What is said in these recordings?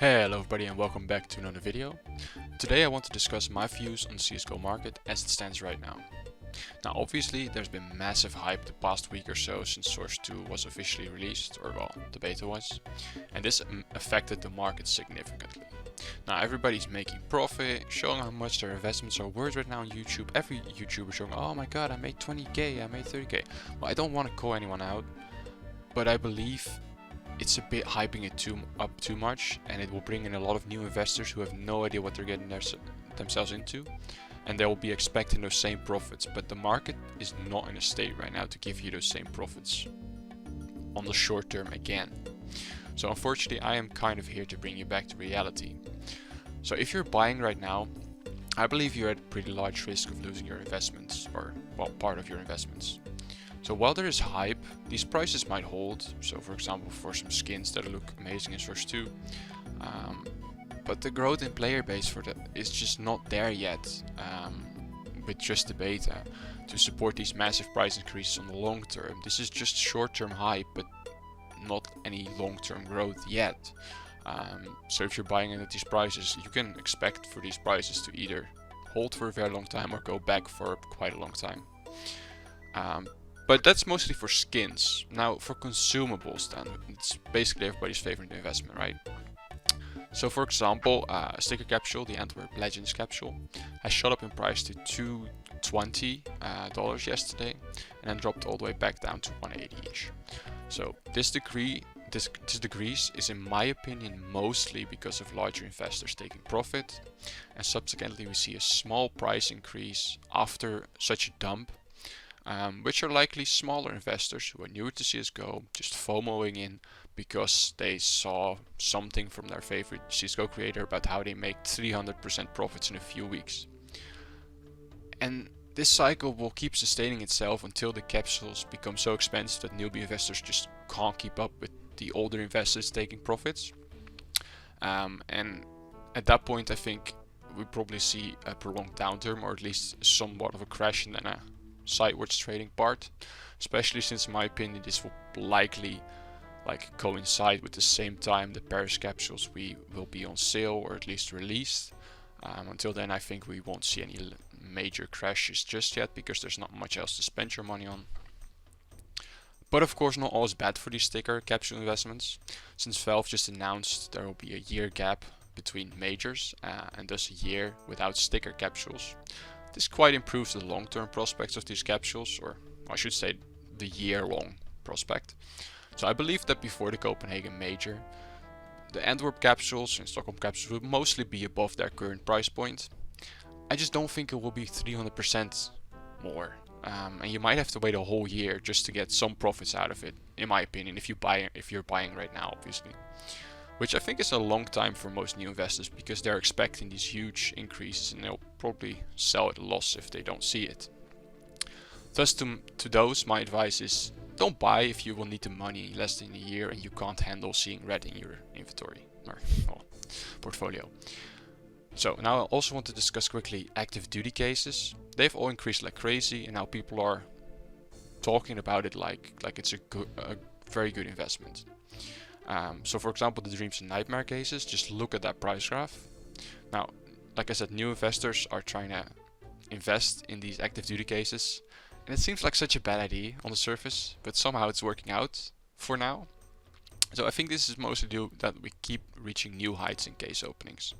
Hello everybody and welcome back to another video. Today I want to discuss my views on the CSGO market as it stands right now. Now obviously there's been massive hype the past week or so since Source 2 was officially released, or well, the beta was, and this affected the market significantly. Now everybody's making profit, showing how much their investments are worth right now on YouTube. Every YouTuber showing, oh my god, I made 20k, I made 30k. Well, I don't want to call anyone out, but I believe it's a bit hyping it up too much, and it will bring in a lot of new investors who have no idea what they're getting themselves into, and they will be expecting those same profits, but the market is not in a state right now to give you those same profits on the short term again. So unfortunately I am kind of here to bring you back to reality. So if you're buying right now, I believe you're at a pretty large risk of losing your investments, or well, part of your investments. So while there is hype, these prices might hold. So for example, for some skins that look amazing in Source 2. But the growth in player base for that is just not there yet, with just the beta, to support these massive price increases on the long term. This is just short term hype, but not any long term growth yet. So if you're buying in at these prices, you can expect for these prices to either hold for a very long time or go back for quite a long time. But that's mostly for skins. Now for consumables then, it's basically everybody's favorite investment, right? So for example, a sticker capsule, the Antwerp Legends capsule, has shot up in price to $220 yesterday, and then dropped all the way back down to 180-ish. So this decrease is, in my opinion, mostly because of larger investors taking profit, and subsequently we see a small price increase after such a dump. Which are likely smaller investors who are newer to CSGO, just FOMOing in because they saw something from their favorite CSGO creator about how they make 300% profits in a few weeks. And this cycle will keep sustaining itself until the capsules become so expensive that newbie investors just can't keep up with the older investors taking profits. And at that point I think we probably see a prolonged downturn, or at least somewhat of a crash and then a sideways trading part, especially since in my opinion this will likely coincide with the same time the Paris capsules will be on sale, or at least released. Until then I think we won't see any major crashes just yet, because there's not much else to spend your money on. But of course not all is bad for these sticker capsule investments, since Valve just announced there will be a year gap between majors, and thus a year without sticker capsules. This quite improves the long-term prospects of these capsules, or I should say the year-long prospect. So I believe that before the Copenhagen major, the Antwerp capsules and Stockholm capsules will mostly be above their current price point. I just don't think it will be 300% more, and you might have to wait a whole year just to get some profits out of it, in my opinion, if you're buying right now, obviously. Which I think is a long time for most new investors, because they're expecting these huge increases and they'll probably sell at a loss if they don't see it. Thus to those, my advice is don't buy if you will need the money in less than a year and you can't handle seeing red in your inventory, or well, portfolio. So now I also want to discuss quickly active duty cases. They've all increased like crazy, and now people are talking about it like it's a very good investment. So for example, the Dreams and Nightmare cases, just look at that price graph. Now, like I said, new investors are trying to invest in these active duty cases, and it seems like such a bad idea on the surface, but somehow it's working out for now. So I think this is mostly due that we keep reaching new heights in case openings.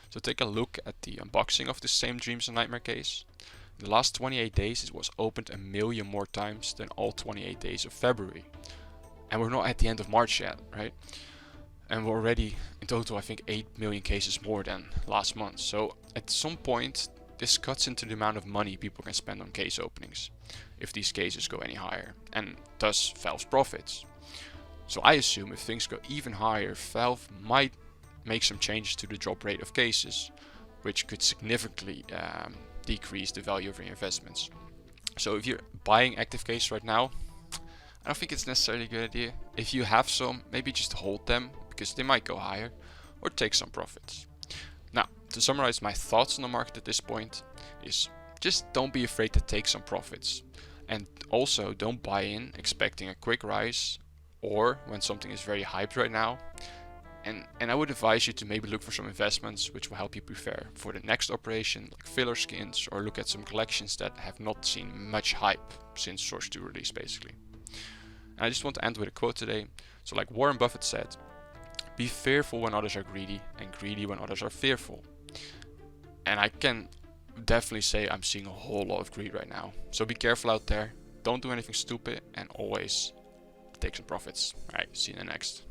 So take a look at the unboxing of the same Dreams and Nightmare case. In the last 28 days it was opened 1 million more times than all 28 days of February. And we're not at the end of March yet, right? And we're already in total I think 8 million cases more than last month. So at some point this cuts into the amount of money people can spend on case openings if these cases go any higher, and thus Valve's profits. So I assume if things go even higher, Valve might make some changes to the drop rate of cases, which could significantly decrease the value of your investments. So if you're buying active cases right now, I don't think it's necessarily a good idea. If you have some, maybe just hold them, because they might go higher, or take some profits. Now, to summarize my thoughts on the market at this point is just don't be afraid to take some profits. And also don't buy in expecting a quick rise, or when something is very hyped right now, And I would advise you to maybe look for some investments which will help you prepare for the next operation, like filler skins, or look at some collections that have not seen much hype since Source 2 release, basically. And I just want to end with a quote today. So like Warren Buffett said, be fearful when others are greedy, and greedy when others are fearful. And I can definitely say I'm seeing a whole lot of greed right now. So be careful out there, don't do anything stupid, and always take some profits. Alright, see you in the next.